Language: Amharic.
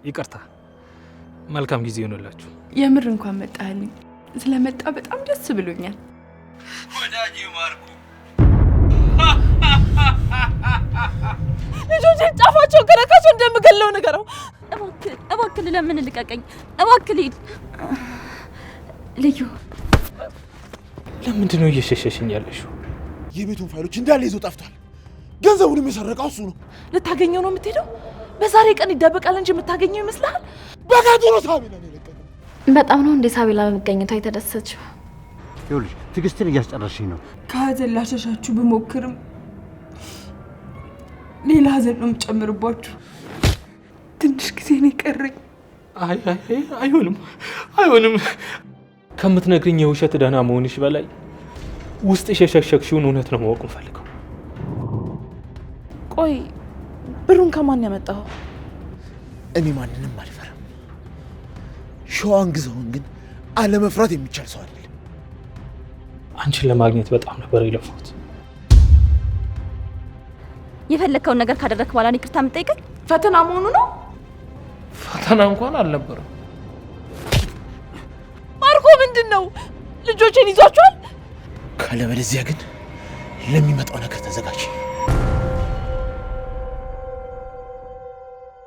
ይቅርታ። መልካም ጊዜ ይሆንላችሁ። የምር እንኳን መጣልኝ። ስለመጣ በጣም ደስ ብሎኛል። ወዳጄ ማርኩ ልጆችን ጫፋቸው ከረካቸው እንደምገለው ነገረው። እባክህ ለምን ልቀቀኝ? እባክህ ልሂድ። ልዩ ለምንድን ነው እየሸሸሽኝ ያለሽው? የቤቱን ፋይሎች እንዳለ ይዞ ጠፍቷል። ገንዘቡንም የሰረቀው እሱ ነው። ልታገኘው ነው የምትሄደው? በዛሬ ቀን ይደበቃል እንጂ የምታገኘው ይመስልሃል? በጋቱ ነው ሳቢላን የለቀቀው። በጣም ነው እንዴ ሳቢላ በመገኘቷ የተደሰችው? ይኸውልሽ ትዕግስትን እያስጨረሽኝ ነው። ከሀዘን ላሸሻችሁ ብሞክርም ሌላ ሀዘን ነው የምጨምርባችሁ። ትንሽ ጊዜ ነው የቀረኝ። አይሆንም። ከምትነግሪኝ የውሸት ደህና መሆንሽ በላይ ውስጥሽ የሸሸግሽውን እውነት ነው ማወቅ እንፈልገው። ቆይ ብሩን ከማን ያመጣው? እኔ ማንንም አልፈራም። ሸዋን ግዛውን ግን አለመፍራት የሚቻል ሰው አይደለም። አንቺን ለማግኘት በጣም ነበር የለፋሁት። የፈለከውን ነገር ካደረክ በኋላ ይቅርታ የምጠይቀኝ? ፈተና መሆኑ ነው? ፈተና እንኳን አልነበረም። ማርኮ ምንድን ነው? ልጆችን ይዟቸዋል? ካለበለዚያ ግን ለሚመጣው ነገር ተዘጋጅ።